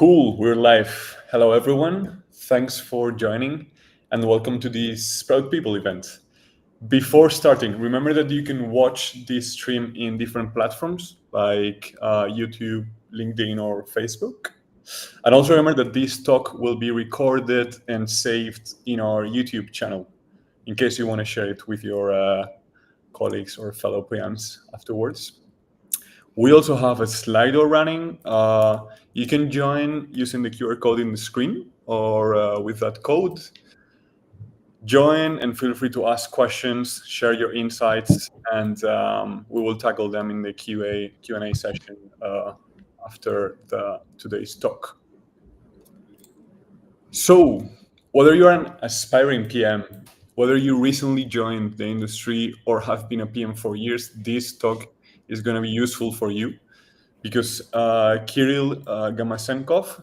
Cool, we're live. Hello, everyone. Thanks for joining and welcome to this Sprout People event. Before starting, remember that you can watch this stream in different platforms like YouTube, LinkedIn, or Facebook. And also remember that this talk will be recorded and saved in our YouTube channel in case you want to share it with your colleagues or fellow PMs afterwards. We also have a Slido running. You can join using the QR code in the screen or with that code. Join and feel free to ask questions, share your insights, and we will tackle them in the Q&A session after today's talk. So, whether you're an aspiring PM, whether you recently joined the industry or have been a PM for years, this talk is going to be useful for you because Kirill Gamazenkov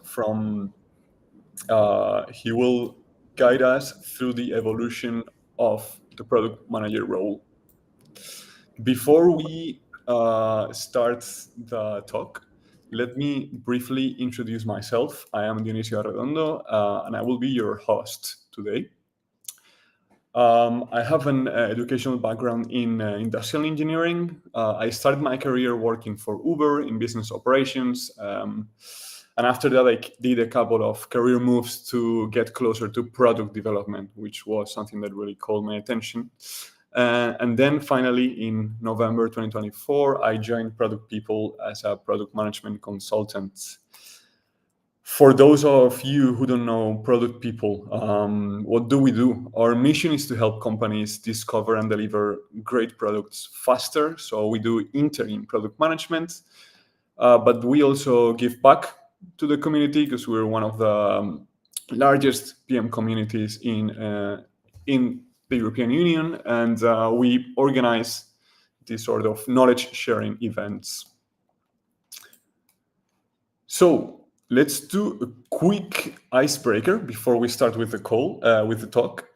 he will guide us through the evolution of the product manager role. Before we start the talk, let me briefly introduce myself. I am Dionisio Arredondo, and I will be your host today. I have an educational background in industrial engineering. I started my career working for Uber in business operations. And after that, I did a couple of career moves to get closer to product development, which was something that really called my attention. And then finally, in November 2024, I joined Product People as a product management consultant. For those of you who don't know Product People, what do we do? Our mission is to help companies discover and deliver great products faster. So we do interim product management, but we also give back to the community because we're one of the largest PM communities in the European Union, and we organize these sort of knowledge sharing events. So let's do a quick icebreaker before we start with the talk.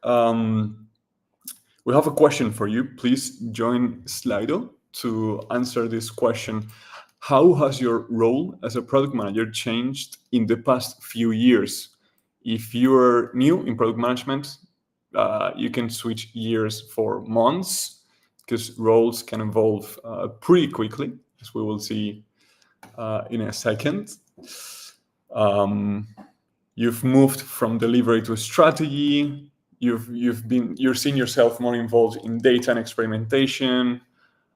We have a question for you. Please join Slido to answer this question. How has your role as a product manager changed in the past few years? If you're new in product management, you can switch years for months because roles can evolve pretty quickly, as we will see in a second. You've moved from delivery to strategy. You're seeing yourself more involved in data and experimentation.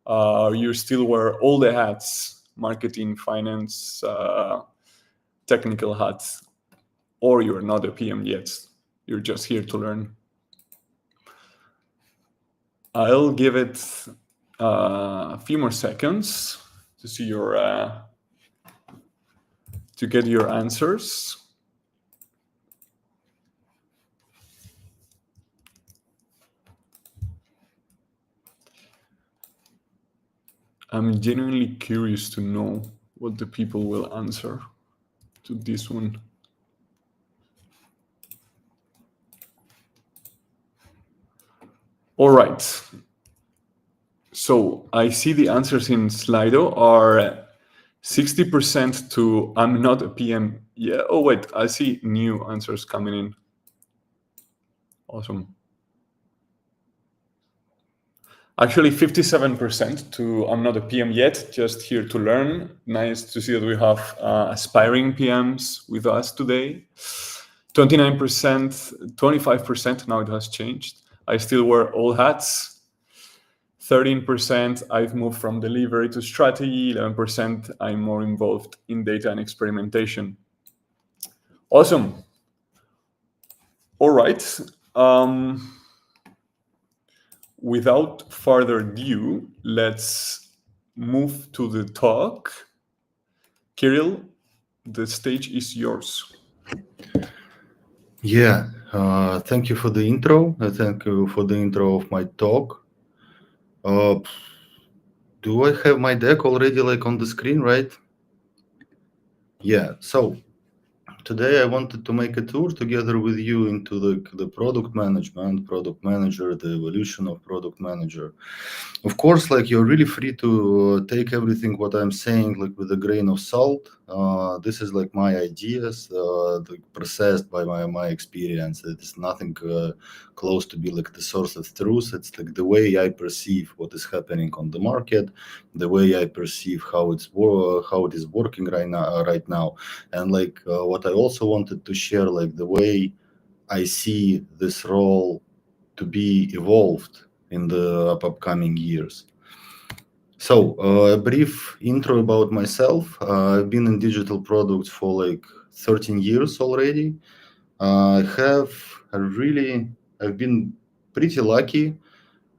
You still wear all the hats: marketing, finance, technical hats, or you're not a PM yet. You're just here to learn. I'll give it a few more seconds to see to get your answers. I'm genuinely curious to know what the people will answer to this one. All right. So I see the answers in Slido are 60% to I'm not a PM. Yeah. Oh, wait. I see new answers coming in. Awesome. Actually, 57% to I'm not a PM yet, just here to learn. Nice to see that we have aspiring PMs with us today. 29%, 25%, now it has changed. I still wear all hats. 13%, I've moved from delivery to strategy. 11%, I'm more involved in data and experimentation. Awesome. All right. Without further ado, let's move to the talk. Kirill, the stage is yours. Yeah, thank you for the intro. Thank you for the intro of my talk. Do I have my deck already on the screen, right? Yeah, so today I wanted to make a tour together with you into the product management, product manager, the evolution of product manager. Of course, like you're really free to take everything what I'm saying like with a grain of salt. This is like my ideas, processed by my experience. It is nothing close to be like the source of truth. It's like the way I perceive what is happening on the market, the way I perceive how it is working right now, and like what I also wanted to share, like the way I see this role to be evolved in the upcoming years. So a brief intro about myself. I've been in digital products for like 13 years already. I've been pretty lucky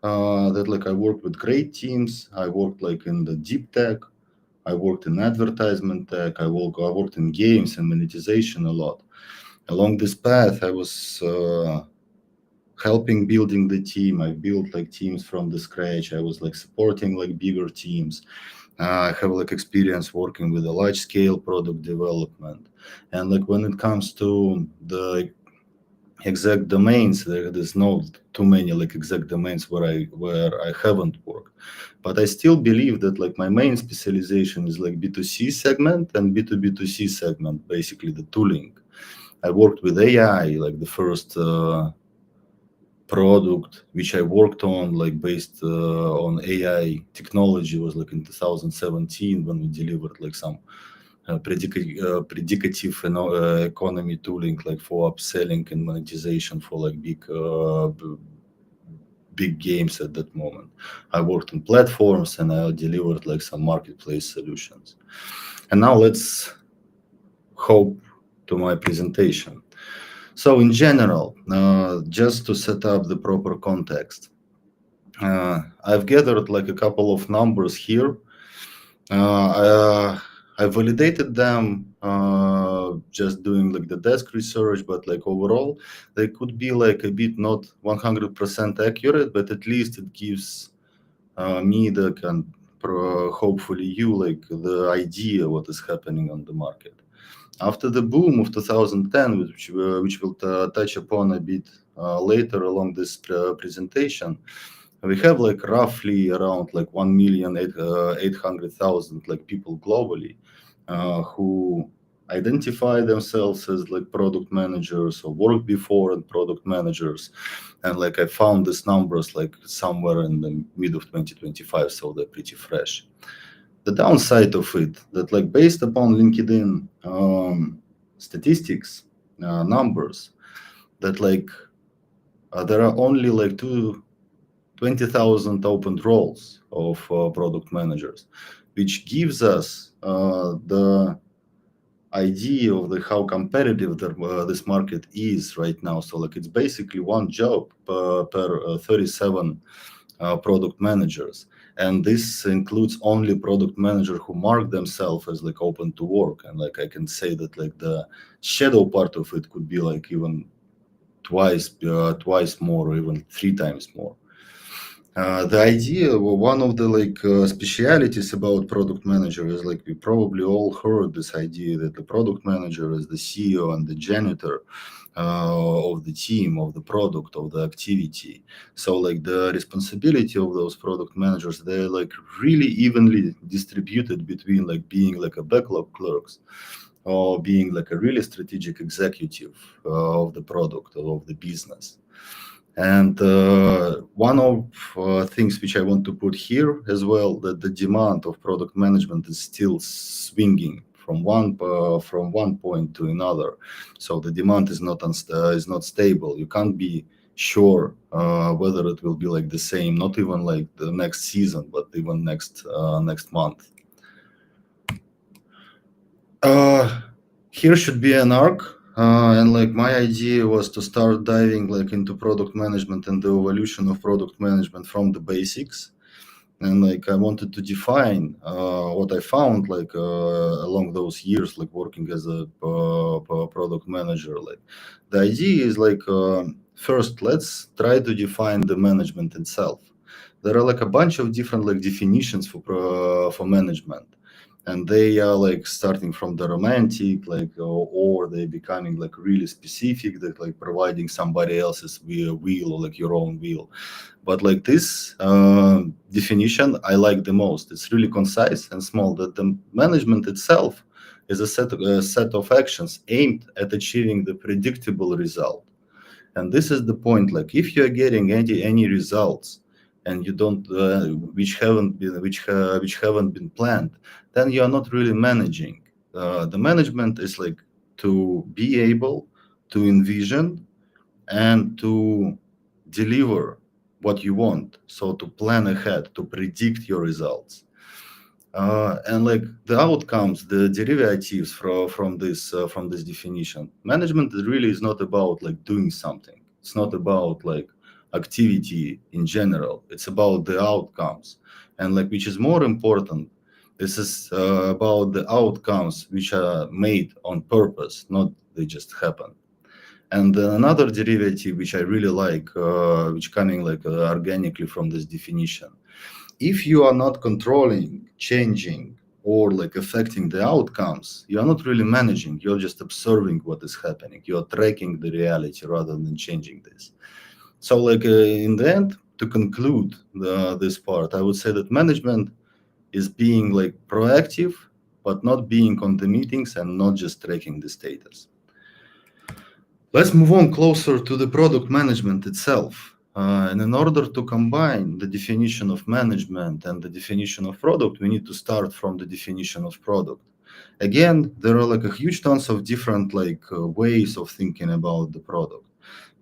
that like I worked with great teams. I worked like in the deep tech. I worked in advertisement tech. I worked in games and monetization a lot. Along this path, I was helping building the team. I built like teams from the scratch. I was like supporting like bigger teams. I have like experience working with a large scale product development. And like when it comes to the exact domains, there's no too many like exact domains where I haven't worked. But I still believe that like my main specialization is like B2C segment and B2B2C segment, basically the tooling. I worked with AI, like the first product which I worked on, like based on AI technology, was like in 2017 when we delivered like some predicative economy tooling, like for upselling and monetization for like big games at that moment. I worked on platforms and I delivered like some marketplace solutions. And now let's hop to my presentation. So in general, just to set up the proper context, I've gathered like a couple of numbers here. I validated them just doing like the desk research, but like overall, they could be like a bit not 100% accurate, but at least it gives me hopefully you like the idea what is happening on the market. After the boom of 2010, which we'll touch upon a bit later along this presentation, we have like roughly around like 1,800,000 like people globally who identify themselves as like product managers or worked before and product managers. And like I found these numbers like somewhere in the mid of 2025, so they're pretty fresh. The downside of it, that like based upon LinkedIn statistics, numbers, that like there are only like 20,000 open roles of product managers, which gives us the idea of how competitive this market is right now. So like it's basically one job per 37 product managers, and this includes only product managers who mark themselves as like open to work. And like I can say that like the shadow part of it could be like even twice more, or even 3 times more. The idea, one of the like specialities about product manager is like we probably all heard this idea that the product manager is the CEO and the janitor of the team, of the product, of the activity. So like the responsibility of those product managers, they're like really evenly distributed between like being like a backlog clerks or being like a really strategic executive of the product or of the business. And one of things which I want to put here as well, that the demand of product management is still swinging from one point to another. So the demand is not stable. You can't be sure whether it will be like the same, not even like the next season, but even next month. Here should be an arc. And like my idea was to start diving like into product management and the evolution of product management from the basics. And like I wanted to define what I found like along those years, like working as a product manager. Like the idea is like first, let's try to define the management itself. There are like a bunch of different like definitions for management. and they are like starting from the romantic, like, or they becoming like really specific, that like providing somebody else's wheel or like your own wheel. But like this definition I like the most. It's really concise and small, that the management itself is a set of actions aimed at achieving the predictable result. And this is the point. Like if you are getting any results and you don't, which haven't been planned, then you are not really managing. The management is like to be able to envision and to deliver what you want. So to plan ahead, to predict your results. And like the outcomes, the derivatives from this definition, management really is not about like doing something. It's not about like activity in general. It's about the outcomes, and like which is more important. This is about the outcomes which are made on purpose, not they just happen. And another derivative which I really like, which coming like organically from this definition. If you are not controlling, changing, or like affecting the outcomes, you are not really managing. You're just observing what is happening. You're tracking the reality rather than changing this. So like in the end, to conclude this part, I would say that management is being like proactive, but not being on the meetings and not just tracking the status. Let's move on closer to the product management itself. And in order to combine the definition of management and the definition of product, we need to start from the definition of product. Again, there are like a huge tons of different like ways of thinking about the product.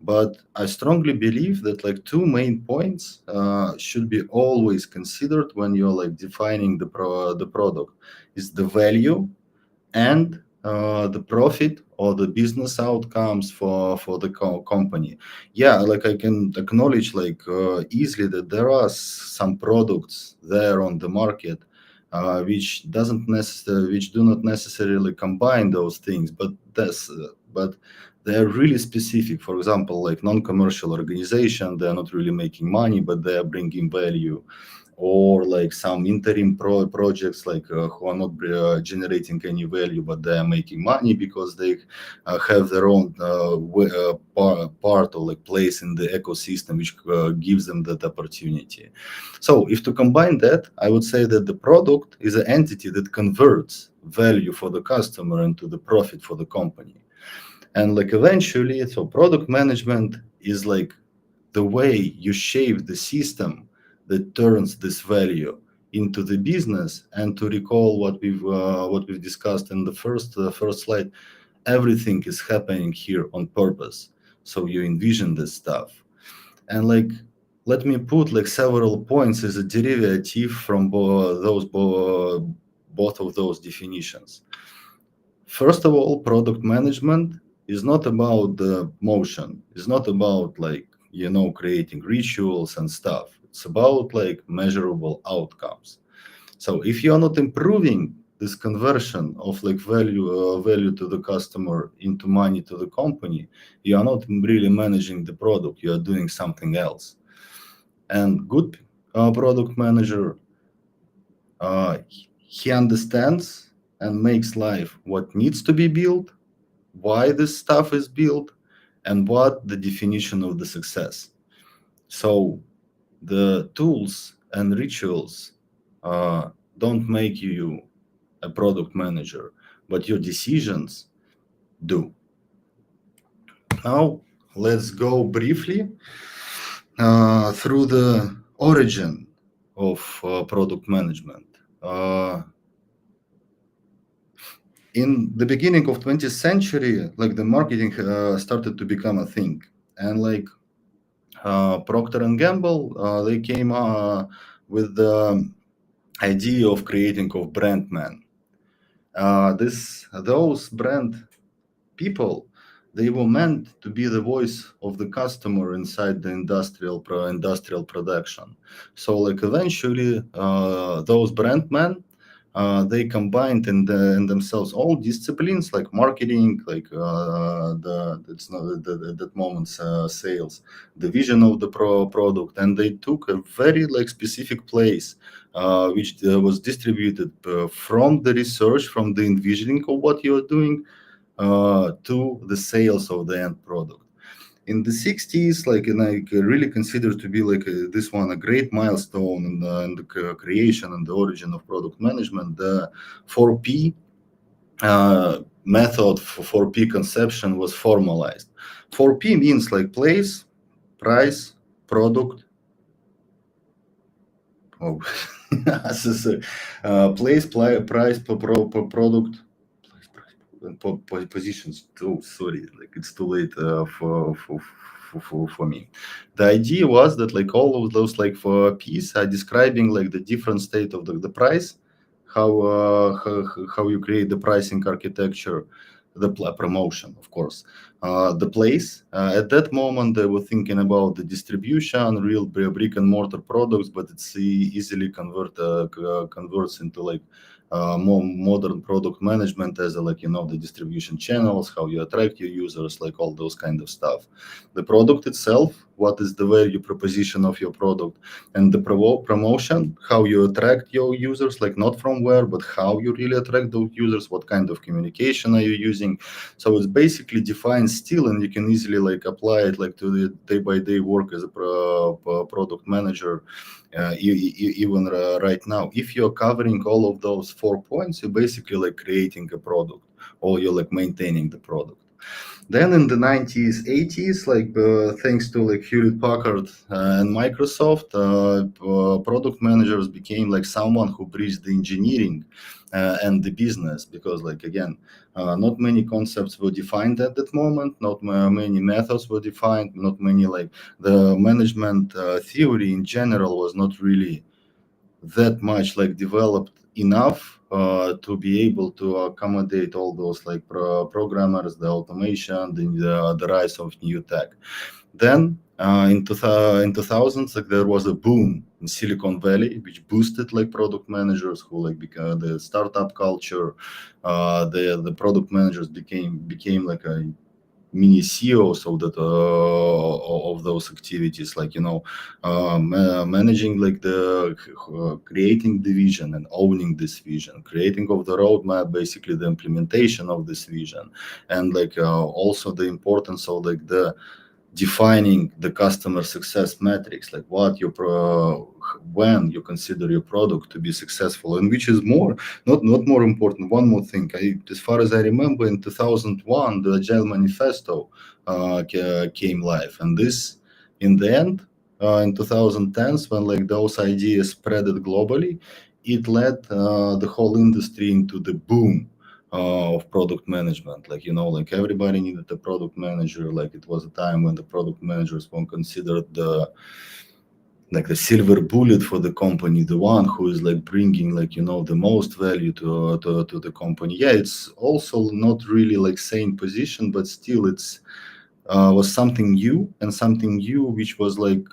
But I strongly believe that like two main points should be always considered when you're like defining the product is the value and the profit or the business outcomes for the company. Yeah, like I can acknowledge like easily that there are some products there on the market which do not necessarily combine those things, but they're really specific. For example, like non-commercial organization, they're not really making money, but they are bringing value. Or like some interim projects like who are not generating any value, but they are making money because they have their own part or like place in the ecosystem which gives them that opportunity. So if to combine that, I would say that the product is an entity that converts value for the customer into the profit for the company. And like eventually, so product management is like the way you shape the system that turns this value into the business. And to recall what we've discussed in the first slide, everything is happening here on purpose. So you envision this stuff, and like let me put like several points as a derivative from both of those definitions. First of all, product management is not about the motion. It's not about like creating rituals and stuff. It's about like measurable outcomes. So if you are not improving this conversion of like value to the customer into money to the company, you are not really managing the product. You are doing something else. And good product manager, he understands and makes live what needs to be built, why this stuff is built, and what the definition of the success. So the tools and rituals don't make you a product manager, but your decisions do. Now, let's go briefly through the origin of product management. In the beginning of 20th century, like the marketing started to become a thing, and like Procter and Gamble, they came with the idea of creating of brand man. Those brand people, they were meant to be the voice of the customer inside the industrial production. So like eventually those brand men they combined in themselves all disciplines like marketing, like it's not at that moment sales, the vision of the product, and they took a very like specific place which was distributed from the research, from the envisioning of what you are doing to the sales of the end product. In the 60s, like, and I really consider to be like this one a great milestone in the creation and the origin of product management. The 4P method for 4P conception was formalized. 4P means like place, price, product. Oh, place, price, product. Positions too. Sorry, like it's too late for me. The idea was that like all of those like for P's are describing like the different state of the price, how you create the pricing architecture, the promotion, of course, the place. At that moment, they were thinking about the distribution, real brick and mortar products, but it's easily converts into like more modern product management as like the distribution channels, how you attract your users, like all those kind of stuff. The product itself, what is the value proposition of your product, and the promotion, how you attract your users, like not from where, but how you really attract those users, what kind of communication are you using. So it's basically defined still, and you can easily like apply it like to the day-by-day work as a product manager. Even right now, if you're covering all of those 4 points, you're basically like creating a product, or you're like maintaining the product. Then in the 90s, 80s, like thanks to like Hewlett Packard and Microsoft, product managers became like someone who bridged the engineering and the business, because like again, not many concepts were defined at that moment, not many methods were defined, not many like the management theory in general was not really that much like developed enough to be able to accommodate all those like programmers, the automation, the rise of new tech. Then in 2000s, like there was a boom in Silicon Valley, which boosted like product managers who like became the startup culture. The product managers became like a mini CEOs of that of those activities, like managing like the creating the vision and owning this vision, creating of the roadmap, basically the implementation of this vision, and like also the importance of like the defining the customer success metrics, like what your when you consider your product to be successful, and which is not more important. One more thing, as far as I remember, in 2001 the Agile Manifesto came live, and this in the end in 2010s, when like those ideas spreaded globally, it led the whole industry into the boom of product management. Like like everybody needed a product manager. Like it was a time when the product managers were considered the silver bullet for the company, the one who is like bringing like the most value to the company. Yeah, it's also not really like same position, but still it's was something new, and something new which was like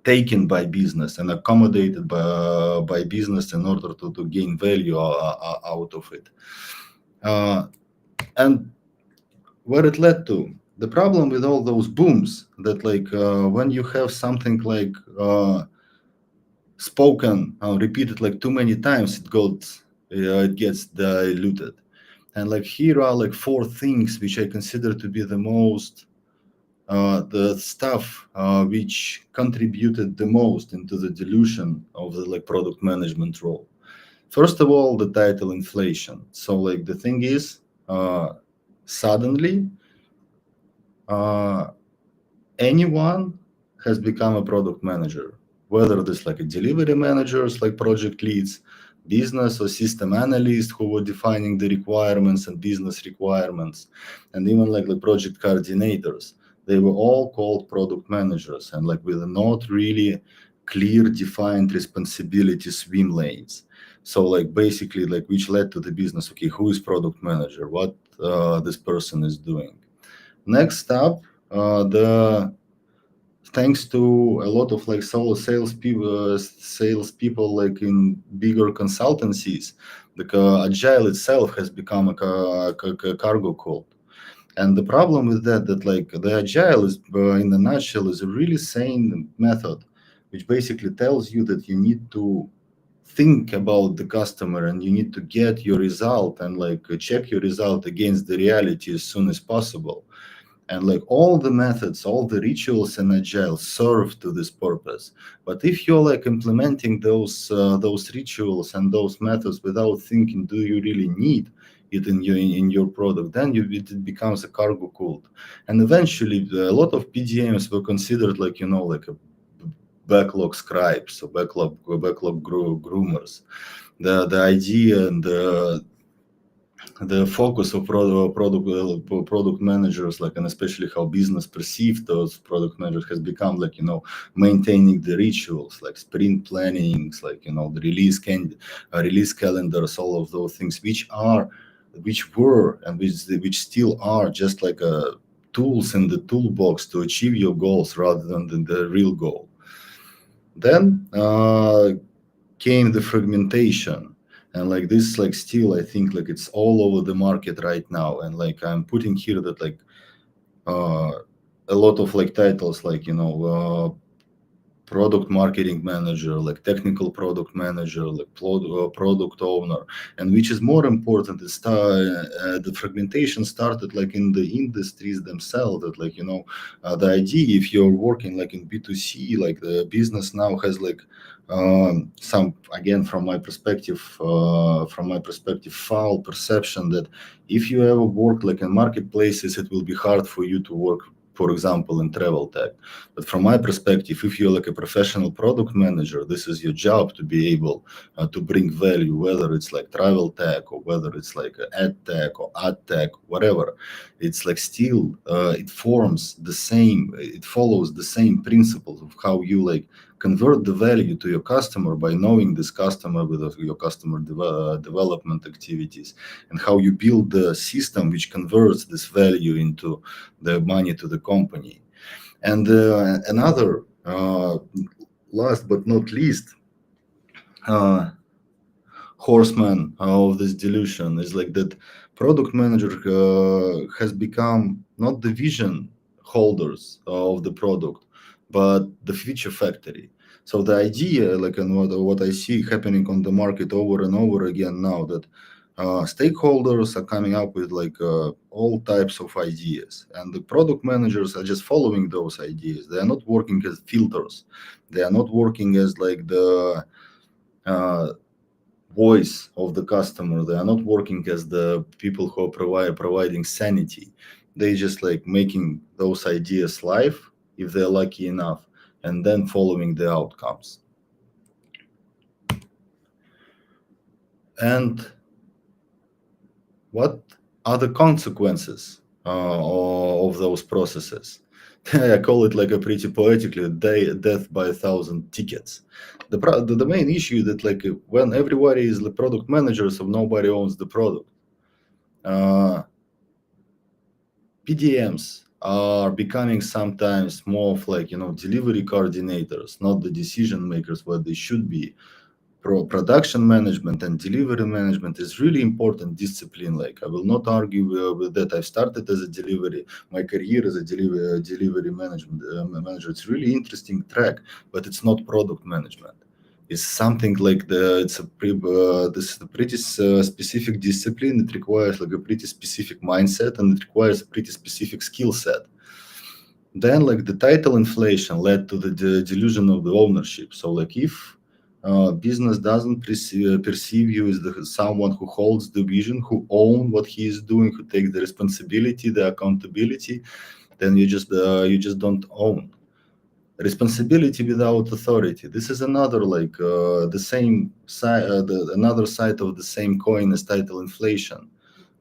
taken by business and accommodated by business in order to gain value out of it. And where it led to, the problem with all those booms, that like when you have something like spoken repeated like too many times, it gets diluted. And like here are like 4 things which I consider to be the most the stuff which contributed the most into the dilution of the like product management role. First of all, the title inflation. So like the thing is, suddenly anyone has become a product manager, whether this like a delivery managers, like project leads, business or system analysts who were defining the requirements and business requirements, and even like the project coordinators. They were all called product managers, and like with not really clear defined responsibility swim lanes. So like basically like which led to the business, okay, who is product manager, what this person is doing. Next up, the thanks to a lot of like solo salespeople like in bigger consultancies, like agile itself has become a cargo cult. And the problem with that like the agile is, in a nutshell, is a really sane method, which basically tells you that you need to think about the customer and you need to get your result and like check your result against the reality as soon as possible. And like all the methods, all the rituals in agile serve to this purpose. But if you're like implementing those rituals and those methods without thinking, do you really need it in your product, then it becomes a cargo cult. And eventually a lot of PDMs were considered like, like a backlog scribes or backlog groomers. The idea and the focus of product managers, like, and especially how business perceived those product managers, has become like, maintaining the rituals, like sprint plannings, like, the release calendars, all of those things, which were and which still are just like tools in the toolbox to achieve your goals rather than the real goal. Then came the fragmentation. And like this, like still, I think like it's all over the market right now. And like I'm putting here that like a lot of like titles, like, product marketing manager, like technical product manager, like product owner. And which is more important is the fragmentation started like in the industries themselves, that like, the idea, if you're working like in B2C, like the business now has like some, again, from my perspective, foul perception that if you ever work like in marketplaces, it will be hard for you to work, for example, in travel tech. But from my perspective, if you're like a professional product manager, this is your job to be able to bring value, whether it's like travel tech or whether it's like ad tech or ad tech, whatever. It's like still, it follows the same principles of how you like convert the value to your customer by knowing this customer with your customer development activities, and how you build the system which converts this value into the money to the company. And another, last but not least, horseman of this delusion is like that product manager has become not the vision holders of the product, but the feature factory. So the idea, like, and what I see happening on the market over and over again now, that stakeholders are coming up with like all types of ideas, and the product managers are just following those ideas. They are not working as filters. They are not working as like the voice of the customer. They are not working as the people who are providing sanity. They just like making those ideas live, if they're lucky enough, and then following the outcomes. And what are the consequences of those processes? I call it like a pretty poetically death by 1,000 tickets. The main issue that like when everybody is the product manager, so nobody owns the product. PDMs are becoming sometimes more of like, delivery coordinators, not the decision makers where they should be. Production management and delivery management is really important discipline. Like, I will not argue with that. I've started as a my career as a delivery manager. It's really interesting track, but it's not product management. It's something like this is a pretty specific discipline. It requires like a pretty specific mindset, and it requires a pretty specific skill set. Then like the title inflation led to the delusion of the ownership. So like if business doesn't perceive you as someone who holds the vision, who own what he is doing, who takes the responsibility, the accountability, then you just don't own. Responsibility without authority. This is another like the same side, another side of the same coin as title inflation.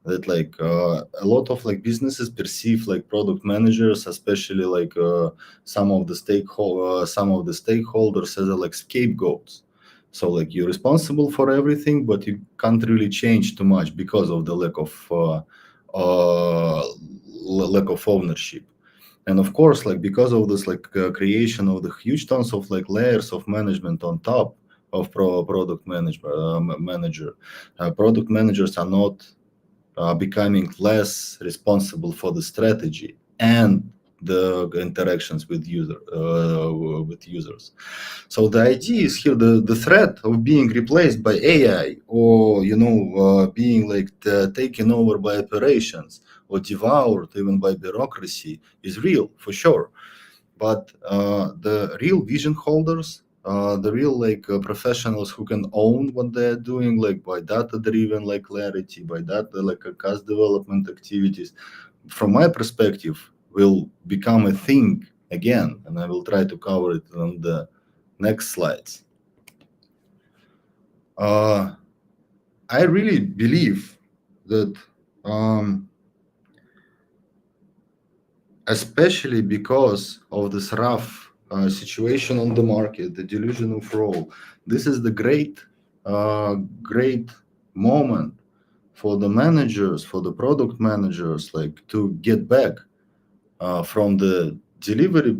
That like a lot of like businesses perceive like product managers, especially like some of the stakeholders as like scapegoats. So like you're responsible for everything, but you can't really change too much because of the lack of ownership. And of course, like because of this creation of the huge tons of layers of management on top of product manager, product managers are not becoming less responsible for the strategy and the interactions with users. So the idea is here the threat of being replaced by AI, or being taken over by operations or devoured even by bureaucracy is real for sure. But the real vision holders, the real professionals who can own what they're doing, by data-driven clarity, by data cost development activities, from my perspective, will become a thing again, and I will try to cover it on the next slides. I really believe that, especially because of this rough situation on the market, the delusion of role, this is the great moment for the managers, for the product managers, to get back from the delivery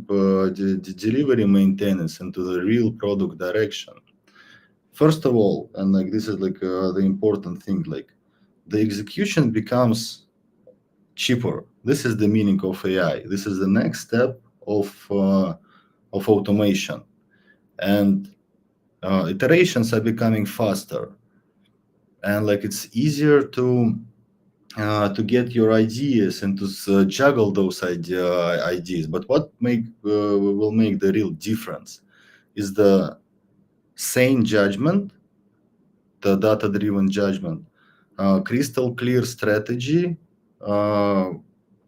maintenance into the real product direction. First of all, and this is the important thing, the execution becomes cheaper. This is the meaning of AI. This is the next step of automation, and iterations are becoming faster, and it's easier to get your ideas and to juggle those ideas. But what will make the real difference is the sane judgment, the data-driven judgment, crystal clear strategy,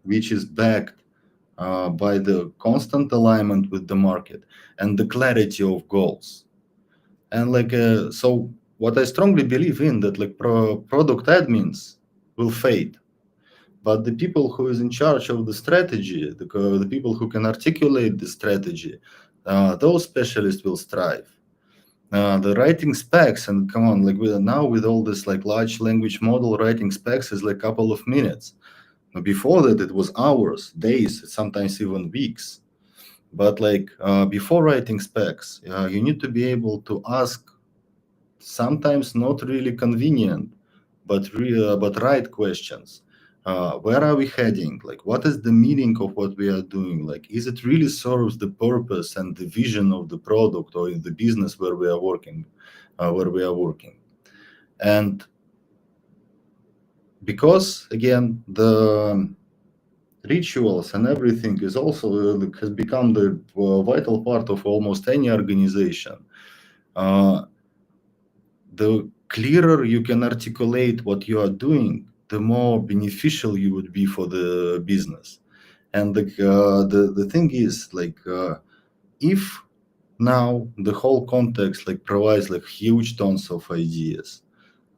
which is backed by the constant alignment with the market and the clarity of goals. And so what I strongly believe in, that product admins will fade, but the people who is in charge of the strategy, the people who can articulate the strategy, those specialists will strive. The writing specs, and come on, now with all this large language model, writing specs is a couple of minutes. Before that, it was hours, days, sometimes even weeks. But before writing specs, you need to be able to ask sometimes not really convenient, but right questions. Where are we heading? What is the meaning of what we are doing? Is it really serves the purpose and the vision of the product or in the business where we are working? And because again, the rituals and everything is also has become the vital part of almost any organization. The clearer you can articulate what you are doing, the more beneficial you would be for the business. And the thing is, if now the whole context provides huge tons of ideas,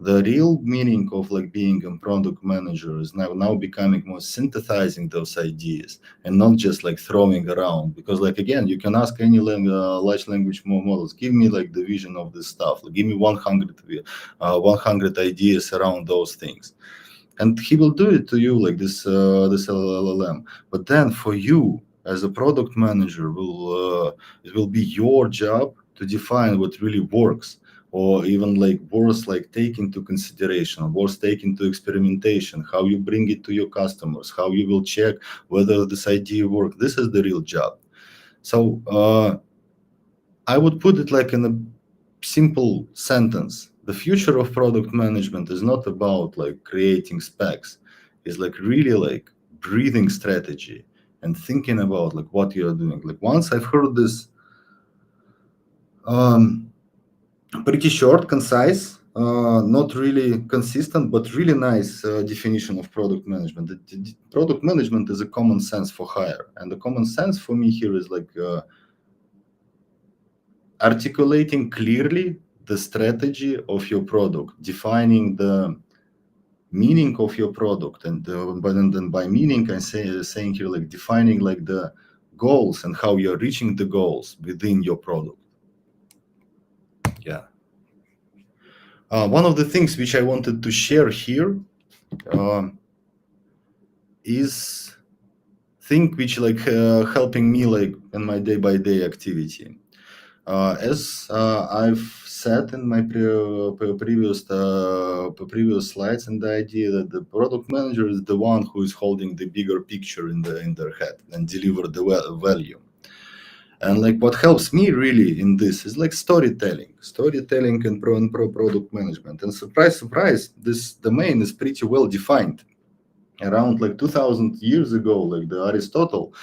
the real meaning of being a product manager is now becoming more synthesizing those ideas and not just throwing around. Because again, you can ask any large language models, give me the vision of this stuff, give me 100 ideas around those things, and he will do it to you this LLM. But then for you as a product manager, it will be your job to define what really works, or even worse, take into consideration, worse, take into experimentation, how you bring it to your customers, how you will check whether this idea works. This is the real job. So I would put it in a simple sentence. The future of product management is not about creating specs. It's really breathing strategy and thinking about what you are doing. Once I've heard this pretty short, concise, not really consistent, but really nice definition of product management. Product management is a common sense for hire, and the common sense for me here is articulating clearly the strategy of your product, defining the meaning of your product, and then by meaning I'm saying here defining the goals and how you're reaching the goals within your product. Yeah. One of the things which I wanted to share here is thing which like helping me like in my day-by-day activity. As I've said in my previous slides, and the idea that the product manager is the one who is holding the bigger picture in their head and deliver the value. And like what helps me really in this is like storytelling and product management. And surprise, this domain is pretty well defined. Around like 2000 years ago, like the Aristotle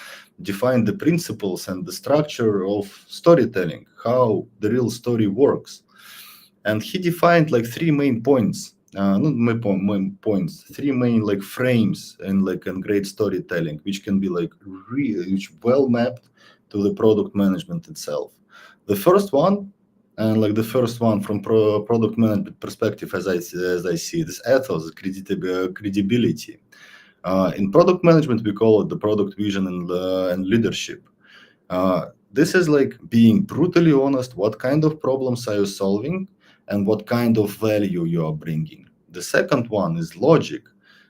defined the principles and the structure of storytelling, how the real story works. And he defined like three main points, main points, three main like frames and great storytelling, which can be like which well mapped to the product management itself. The first one, and like the first one from product management perspective, as I see this ethos, credibility. In product management, we call it the product vision and leadership. This is like being brutally honest. What kind of problems are you solving, and what kind of value you are bringing? The second one is logic,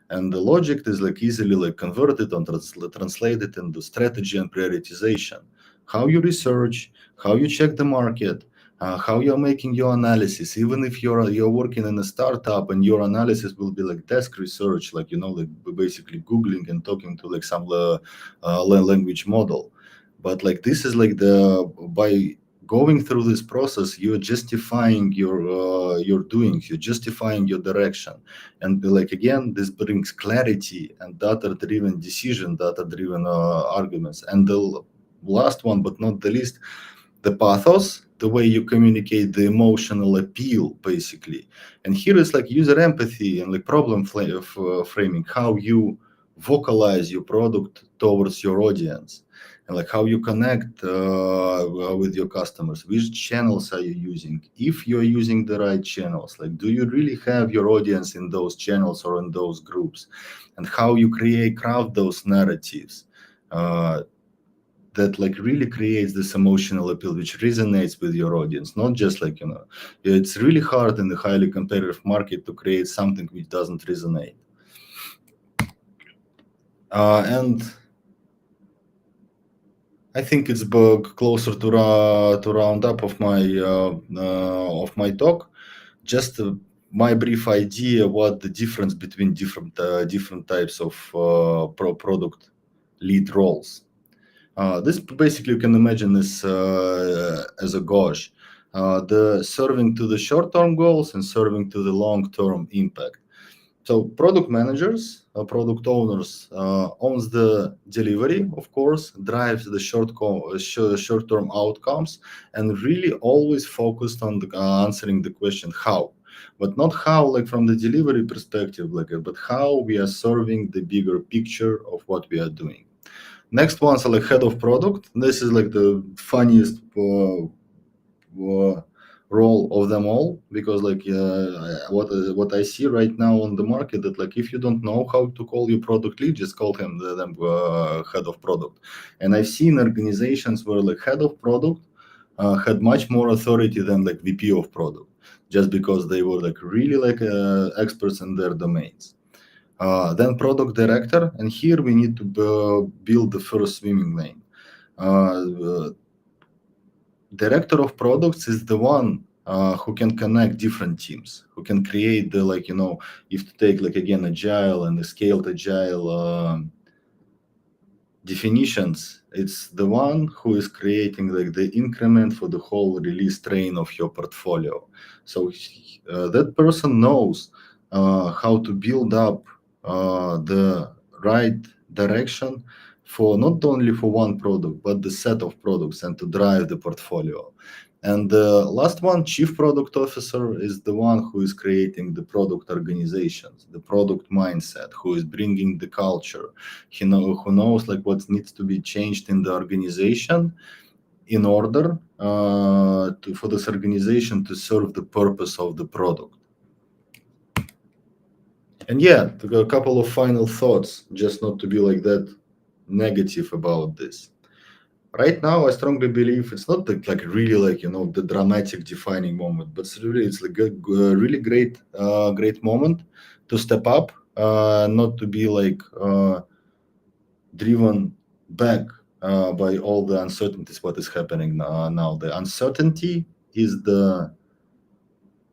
and the logic is like easily like converted and translated into strategy and prioritization. How you research, how you check the market, how you're making your analysis. Even if you're working in a startup and your analysis will be like desk research, like like basically googling and talking to like some language model. But like this is like by going through this process, you're justifying your doings, you're justifying your direction, and like again, this brings clarity and data-driven decision, data-driven arguments. And the last one, but not the least, the pathos, the way you communicate the emotional appeal, basically. And here is like user empathy and like problem framing, how you vocalize your product towards your audience, and like how you connect with your customers. Which channels are you using? If you're using the right channels, like do you really have your audience in those channels or in those groups? And how you craft those narratives that like really creates this emotional appeal which resonates with your audience. Not just like it's really hard in the highly competitive market to create something which doesn't resonate. And I think it's closer to round up of my talk. Just my brief idea what the difference between different types of product lead roles. This basically you can imagine this as a gauge, the serving to the short-term goals and serving to the long-term impact. So product managers, product owners owns the delivery, of course, drives the short-term outcomes, and really always focused on answering the question how, but not how like from the delivery perspective, but how we are serving the bigger picture of what we are doing. Next one's like head of product. This is like the funniest role of them all, because like what I see right now on the market, that like if you don't know how to call your product lead, just call him head of product. And I've seen organizations where like head of product had much more authority than like VP of product, just because they were like really like experts in their domains. Then product director, and here we need to build the first swimming lane. Director of products is the one who can connect different teams, who can create the if to take like again agile and the scaled agile definitions, it's the one who is creating like the increment for the whole release train of your portfolio. So that person knows how to build up the right direction for not only for one product, but the set of products, and to drive the portfolio. And the last one, chief product officer, is the one who is creating the product organizations, the product mindset, who is bringing the culture. Who knows like what needs to be changed in the organization in order for this organization to serve the purpose of the product. And yeah, a couple of final thoughts, just not to be like that negative about this. Right now, I strongly believe it's not like really like the dramatic defining moment, but it's like a really great moment to step up, not to be like driven back by all the uncertainties what is happening now. The uncertainty is the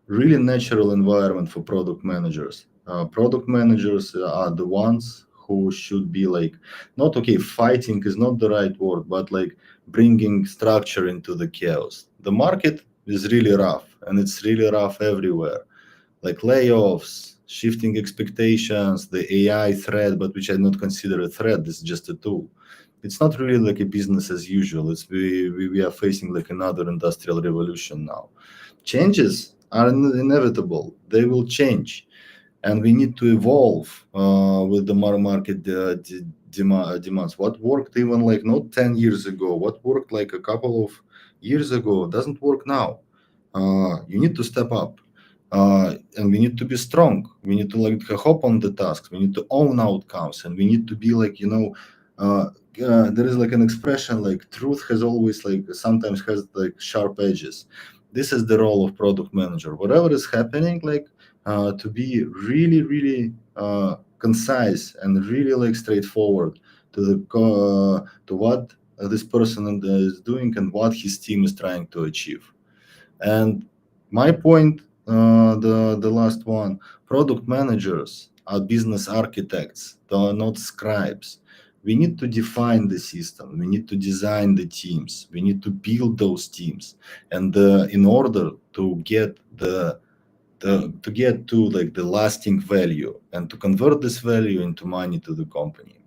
really natural environment for product managers. Product managers are the ones who should be like, not okay, fighting is not the right word, but like bringing structure into the chaos. The market is really rough, and it's really rough everywhere. Like layoffs, shifting expectations, the AI threat, but which I not consider a threat. It's just a tool. It's not really like a business as usual. It's we are facing like another industrial revolution now. Changes are inevitable. They will change, and we need to evolve with the market demands. What worked even like not 10 years ago, what worked like a couple of years ago, doesn't work now. You need to step up, and we need to be strong. We need to like hop on the tasks. We need to own outcomes, and we need to be like there is like an expression like truth has always like sometimes has like sharp edges. This is the role of product manager. Whatever is happening, like to be really concise and really like straightforward to to what this person is doing and what his team is trying to achieve. And my point, the last one, product managers are business architects. They are not scribes. We need to define the system. We need to design the teams. We need to build those teams, and in order to get to get to like the lasting value and to convert this value into money to the company.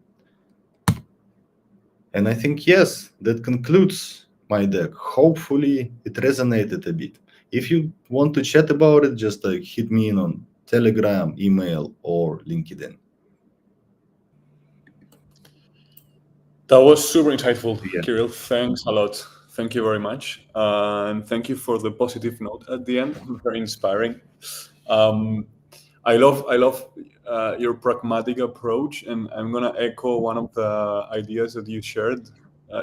And I think, yes, that concludes my deck. Hopefully it resonated a bit. If you want to chat about it, just like hit me in on Telegram, email, or LinkedIn. That was super insightful, Yeah. Kirill. Thanks a lot. Thank you very much. And thank you for the positive note at the end. Very inspiring. I love your pragmatic approach, and I'm gonna echo one of the ideas that you shared,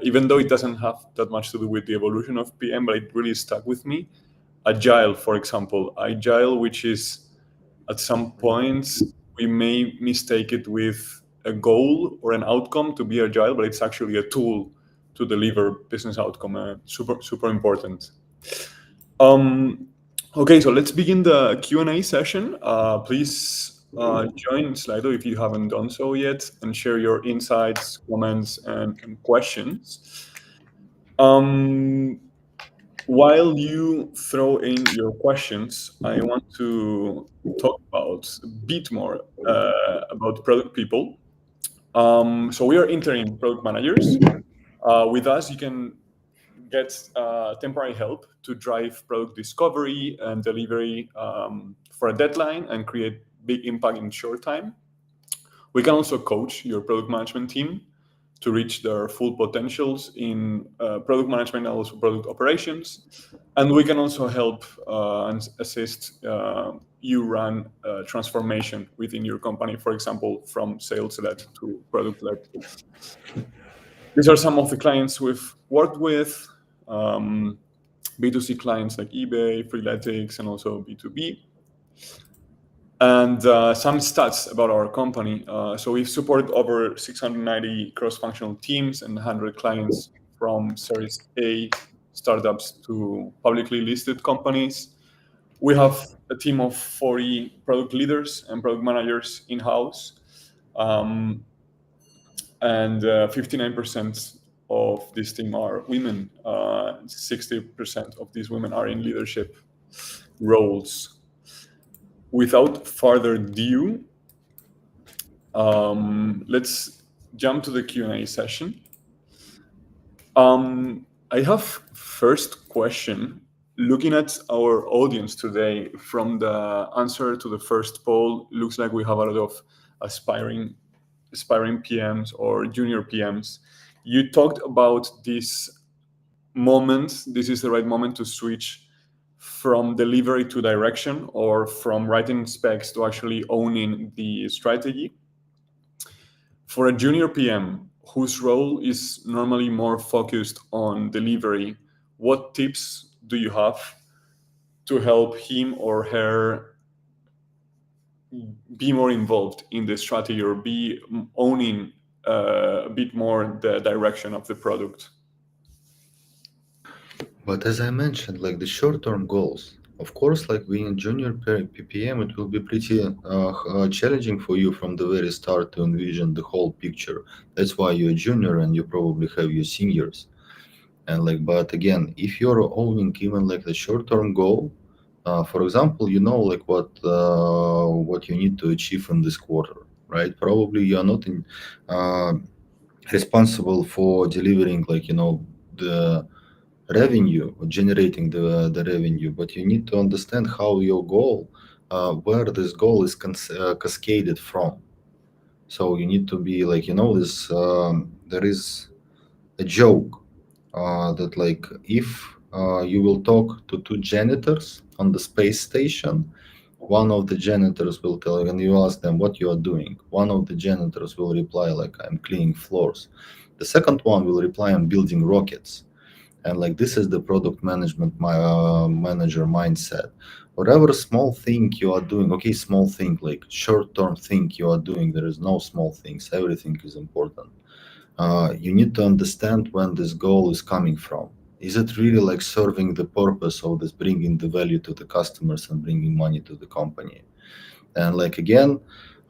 even though it doesn't have that much to do with the evolution of PM, but it really stuck with me. Agile, for example, agile, which is at some points we may mistake it with a goal or an outcome to be agile, but it's actually a tool to deliver business outcome. Super important. Okay, so let's begin the Q&A session. Please join Slido if you haven't done so yet, and share your insights, comments, and questions. While you throw in your questions, I want to talk about a bit more about product people. So we are interim product managers. With us, you can get temporary help to drive product discovery and delivery for a deadline and create big impact in short time. We can also coach your product management team to reach their full potentials in product management and also product operations. And we can also help and assist you run transformation within your company, for example, from sales-led to product-led. These are some of the clients we've worked with, B2C clients like eBay, Freeletics, and also B2B. And some stats about our company. So we've supported over 690 cross-functional teams and 100 clients from Series A startups to publicly listed companies. We have a team of 40 product leaders and product managers in-house. And 59% of this team are women. 60% of these women are in leadership roles. Without further ado, let's jump to the Q&A session. I have first question. Looking at our audience today, from the answer to the first poll, looks like we have a lot of aspiring PMs or junior PMs. You talked about this moment. This is the right moment to switch from delivery to direction, or from writing specs to actually owning the strategy. For a junior PM whose role is normally more focused on delivery, what tips do you have to help him or her be more involved in the strategy or be owning a bit more the direction of the product. But as I mentioned, like the short-term goals, of course, like being a junior PPM, it will be pretty challenging for you from the very start to envision the whole picture. That's why you're a junior and you probably have your seniors. And like, but again, if you're owning even like the short-term goal, for example, you know like what you need to achieve in this quarter, right? Probably you are not responsible for delivering like the revenue or generating the revenue, but you need to understand how your goal, where this goal is cascaded from. So you need to be like this. There is a joke that like if you will talk to two janitors on the space station, one of the janitors will tell you, and you ask them what you are doing. One of the janitors will reply like, I'm cleaning floors. The second one will reply, I'm building rockets. And like this is the product management manager mindset. Whatever small thing you are doing, okay, small thing like short-term thing you are doing, there is no small things, everything is important. You need to understand when this goal is coming from. Is it really like serving the purpose of this, bringing the value to the customers and bringing money to the company? And like again,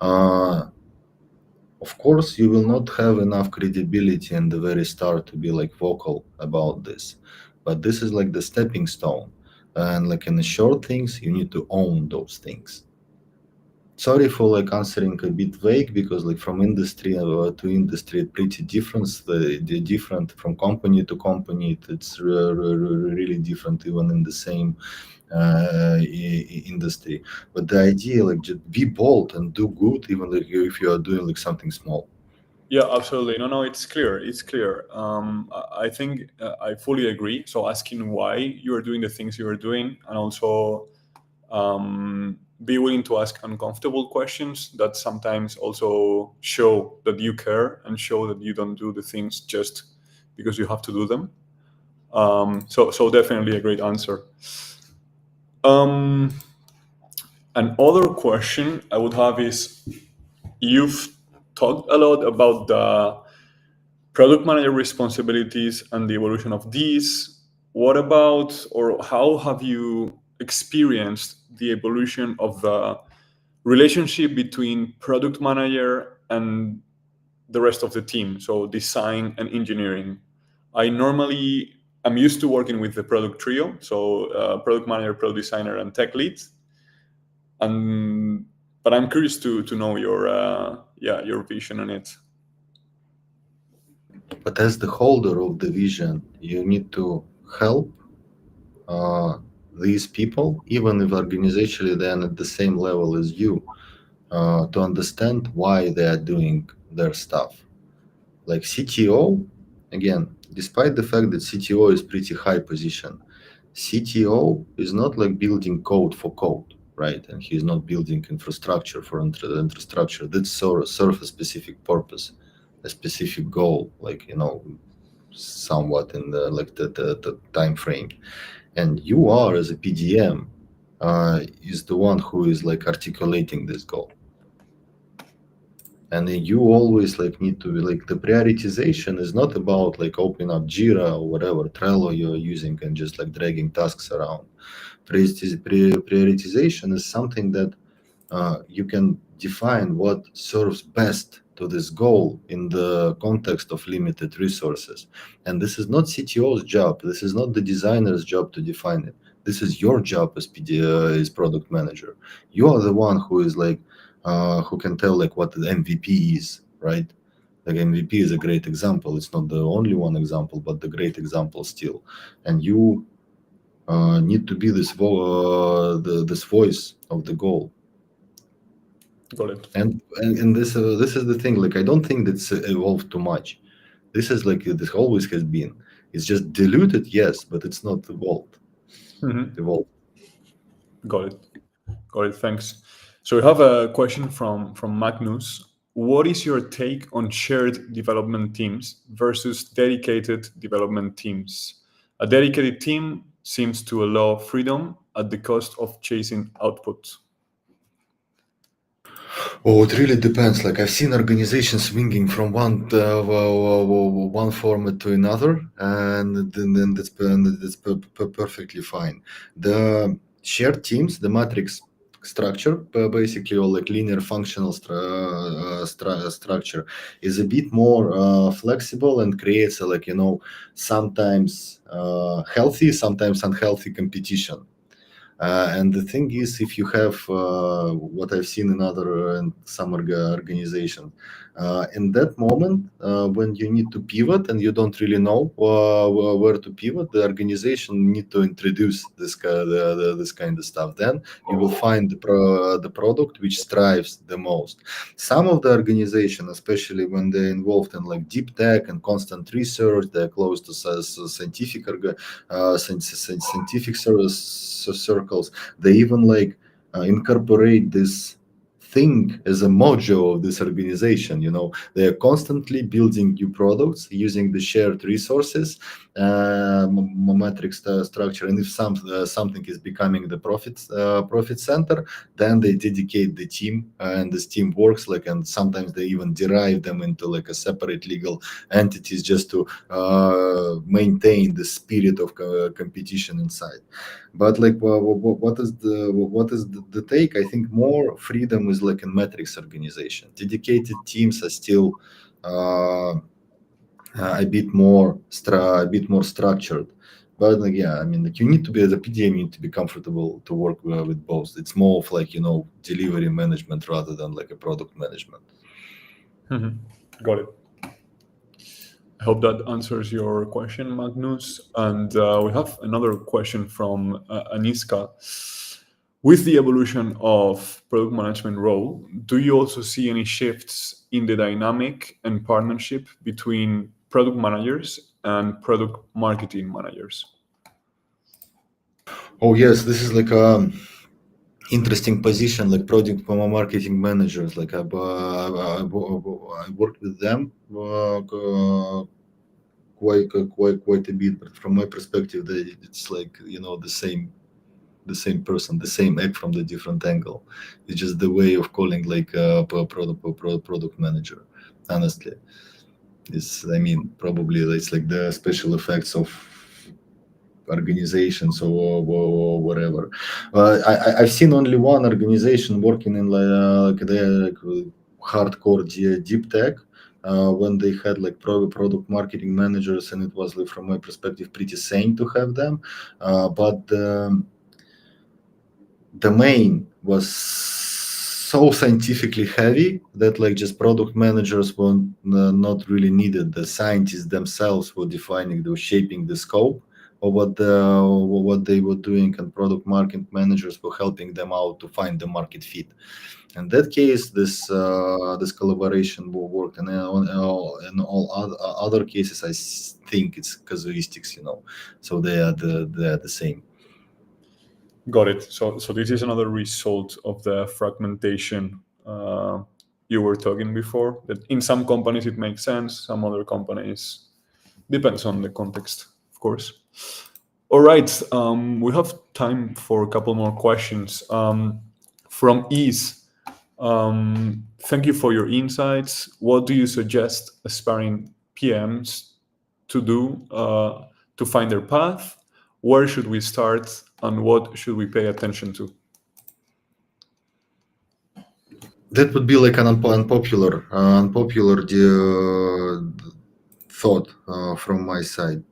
of course, you will not have enough credibility in the very start to be like vocal about this, but this is like the stepping stone. And like in the short things, you need to own those things. Sorry for like answering a bit vague, because like from industry to industry, it's pretty different. The different from company to company. It's really different, even in the same industry. But the idea, like, just be bold and do good, even like if you are doing like something small. Yeah, absolutely. No, it's clear. It's clear. I think I fully agree. So asking why you are doing the things you are doing, and also be willing to ask uncomfortable questions that sometimes also show that you care and show that you don't do the things just because you have to do them. So definitely a great answer. Another question I would have is, you've talked a lot about the product manager responsibilities and the evolution of these. What about, or how have you experienced the evolution of the relationship between product manager and the rest of the team, so design and engineering? I'm used to working with the product trio, so product manager, product designer, and tech lead. But I'm curious to know your vision on it. But as the holder of the vision, you need to help these people, even if organizationally they are at the same level as you, to understand why they are doing their stuff. Like CTO, again, despite the fact that CTO is pretty high position, CTO is not like building code for code, right? And he's not building infrastructure for infrastructure that serve a specific purpose, a specific goal, like somewhat in the time frame. And you are as a PDM is the one who is like articulating this goal. And then you always like need to be like, the prioritization is not about like opening up Jira or whatever Trello you're using and just like dragging tasks around. Prioritization is something that you can define what serves best to this goal in the context of limited resources. And this is not CTO's job. This is not the designer's job to define it. This is your job as as product manager. You are the one who is like, who can tell like what the MVP is, right? Like MVP is a great example. It's not the only one example, but the great example still. And you need to be this this voice of the goal. Got it. And this is the thing. Like I don't think that's evolved too much. This is like this always has been. It's just diluted, yes, but it's not evolved. Evolved. Got it. Thanks. So we have a question from Magnus. What is your take on shared development teams versus dedicated development teams? A dedicated team seems to allow freedom at the cost of chasing output. Oh, it really depends. Like I've seen organizations swinging from one format to another, and then that's perfectly fine. The shared teams, the matrix structure, basically, or like linear functional structure, is a bit more flexible and creates a, like sometimes healthy, sometimes unhealthy competition. And the thing is, if you have what I've seen in other some organizations, in that moment when you need to pivot and you don't really know where to pivot, the organization need to introduce this kind of stuff. Then you will find the product which strives the most. Some of the organization, especially when they're involved in like deep tech and constant research, they're close to scientific circles. They even like incorporate this thing as a module of this organization. They are constantly building new products using the shared resources, matrix structure. And if something is becoming the profit center, then they dedicate the team, and this team works like, and sometimes they even derive them into like a separate legal entities just to maintain the spirit of competition inside. But like what is the take? I think more freedom is like in metrics organization. Dedicated teams are still a bit more structured. But like, yeah, I mean, like you need to be, as a PDM, you need to be comfortable to work with both. It's more of like delivery management rather than like a product management. Got it. I hope that answers your question, Magnus. And we have another question from Aniska. With the evolution of product management role, do you also see any shifts in the dynamic and partnership between product managers and product marketing managers? Oh yes, this is like interesting position, like product marketing managers. Like I worked with them quite a bit, but from my perspective, it's like the same person, the same egg from the different angle. It's just the way of calling like product manager. Honestly, probably it's like the special effects of organizations or whatever. I've seen only one organization working in like hardcore deep tech. When they had like product marketing managers, and it was like, from my perspective, pretty sane to have them. But the domain was so scientifically heavy that like just product managers were not really needed. The scientists themselves were defining, they were shaping the scope of what they were doing, and product market managers were helping them out to find the market fit. In that case, this collaboration will work, and in all other cases, I think it's casuistics, so they are the same. Got it. So this is another result of the fragmentation you were talking before. That in some companies it makes sense, some other companies depends on the context, of course. All right, we have time for a couple more questions. From Ease, thank you for your insights. What do you suggest aspiring PMs to do to find their path? Where should we start, and what should we pay attention to? That would be like an unpopular thought from my side.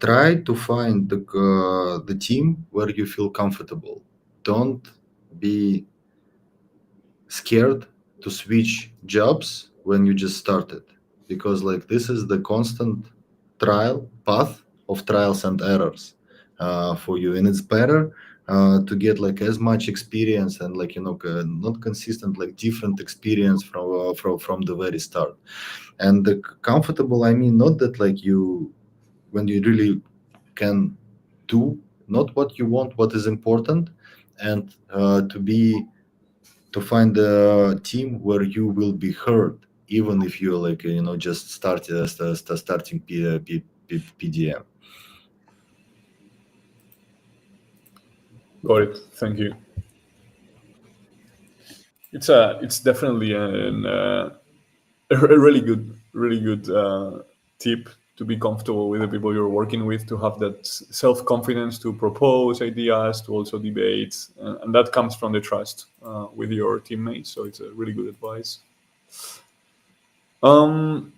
Try to find the team where you feel comfortable. Don't be scared to switch jobs when you just started, because like this is the constant path of trials and errors for you, and it's better to get like as much experience and like not consistent, like different experience from the very start. And the comfortable, I mean, not that like when you really can do not what you want, what is important, and to find a team where you will be heard, even if you're like just starting PDM. Got it. Thank you. It's definitely a really good tip to be comfortable with the people you're working with, to have that self-confidence to propose ideas, to also debate, and that comes from the trust with your teammates. So it's a really good advice. Another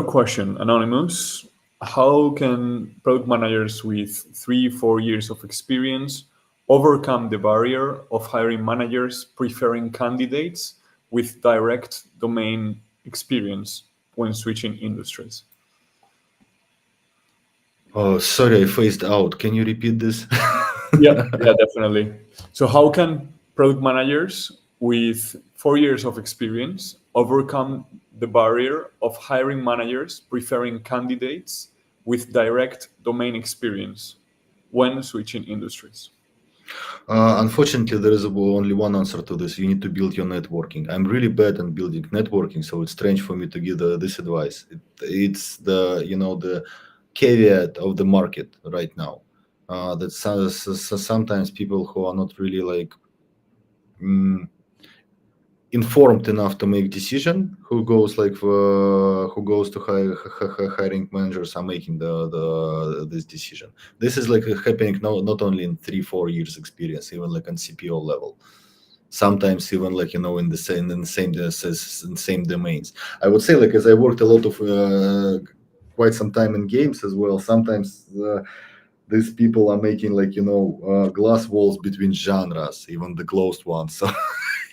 question, anonymous: how can product managers with 3-4 years of experience overcome the barrier of hiring managers preferring candidates with direct domain experience when switching industries? Oh, sorry, I phased out. Can you repeat this? Yeah, definitely. So how can product managers with 4 years of experience overcome the barrier of hiring managers preferring candidates with direct domain experience when switching industries? Unfortunately, there is only one answer to this. You need to build your networking. I'm really bad at building networking, so it's strange for me to give this advice. It's the caveat of the market right now. That sometimes people who are not really like informed enough to make decision, who goes to hiring managers are making this decision. This is like happening not only in 3-4 years experience, even like on CPO level. Sometimes even like in the same domains. I would say, like, as I worked a lot of quite some time in games as well, sometimes these people are making like glass walls between genres, even the closed ones. So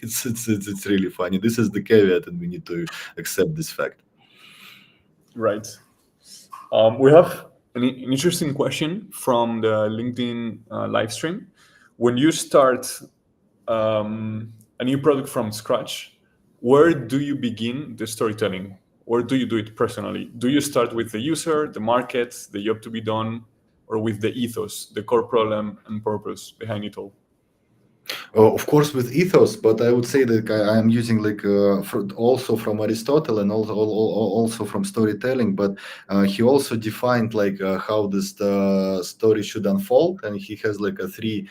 it's really funny. This is the caveat, and we need to accept this fact. Right. We have an interesting question from the LinkedIn live stream. When you start a new product from scratch, where do you begin the storytelling? Where do you do it personally? Do you start with the user, the market, the job to be done, or with the ethos, the core problem and purpose behind it all? Of course, with ethos, but I would say that I am using like also from Aristotle and also from storytelling. But he also defined like how this story should unfold, and he has like three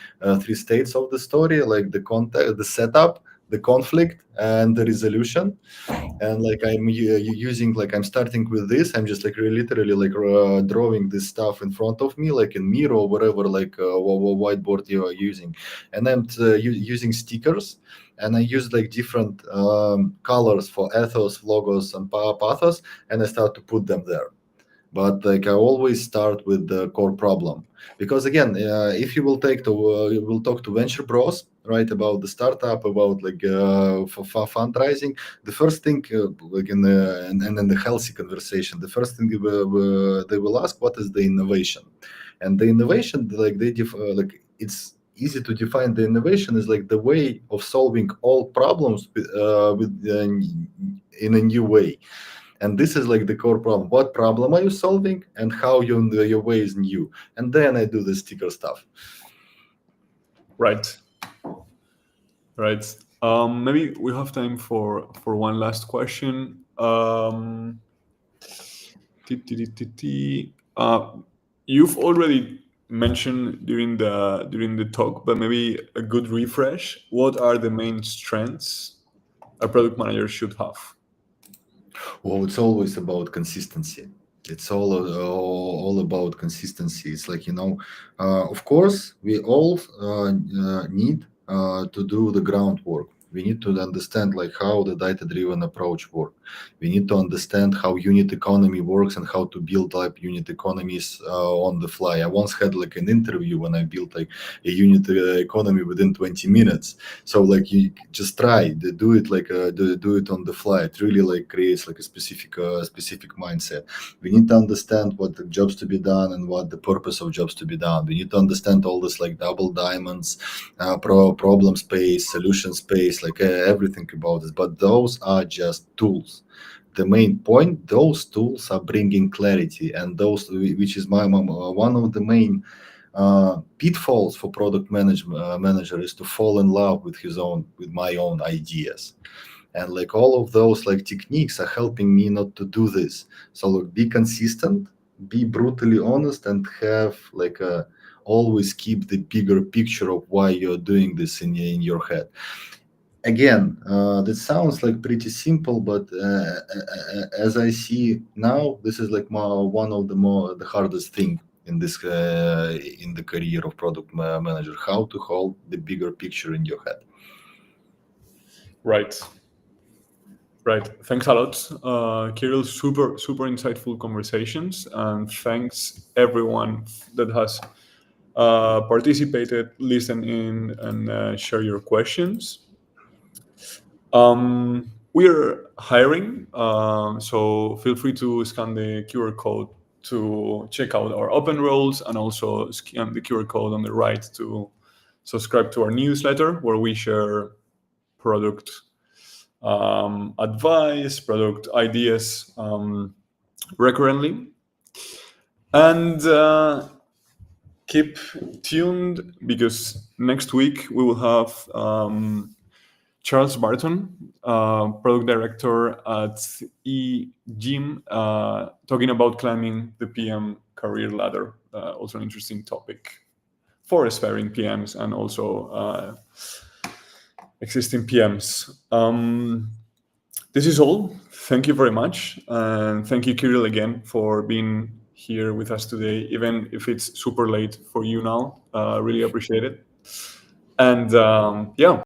states of the story, like the context, the setup, the conflict, and the resolution. And like using, like, I'm starting with this, I'm just like literally like drawing this stuff in front of me, like in Miro or whatever, like whiteboard you are using, and I'm using stickers, and I use like different colors for ethos, logos, and pathos, and I start to put them there. But like I always start with the core problem, because again, if you will you will talk to venture bros, right, about the startup, about like for fundraising, the first thing like in the and in the healthy conversation, the first thing they will ask, what is the innovation? And the innovation, like like it's easy to define. The innovation is like the way of solving all problems in a new way. And this is like the core problem. What problem are you solving, and how your way is new? And then I do the sticker stuff. Right. Maybe we have time for one last question. You've already mentioned during the talk, but maybe a good refresh. What are the main strengths a product manager should have? Well, it's always about consistency. It's all about consistency. It's like, of course, we all need to do the groundwork. We need to understand like how the data-driven approach works. We need to understand how unit economy works and how to build up unit economies on the fly. I once had like an interview when I built like a unit economy within 20 minutes. So like you just try to do it like do it on the fly. It really like creates like a specific mindset. We need to understand what the jobs to be done and what the purpose of jobs to be done. We need to understand all this like double diamonds, problem space, solution space, like everything about this. But those are just tools. The main point, those tools are bringing clarity, and those, which is one of the main pitfalls for product manager, is to fall in love with my own ideas. And like all of those like techniques are helping me not to do this. So look, be consistent, be brutally honest, and have like always keep the bigger picture of why you're doing this in your head. again, that sounds like pretty simple, but as I see now, this is like one of the hardest thing in this in the career of product manager, how to hold the bigger picture in your head. Right. Thanks a lot, Kirill. Super insightful conversations, and thanks everyone that has participated, listened in, and share your questions. We're hiring, so feel free to scan the QR code to check out our open roles, and also scan the QR code on the right to subscribe to our newsletter, where we share product advice, product ideas recurrently. And keep tuned, because next week we will have Charles Barton, product director at eGym, talking about climbing the PM career ladder. Also an interesting topic for aspiring PMs and also existing PMs. This is all. Thank you very much. And thank you, Kirill, again for being here with us today, even if it's super late for you now. Really appreciate it. And yeah,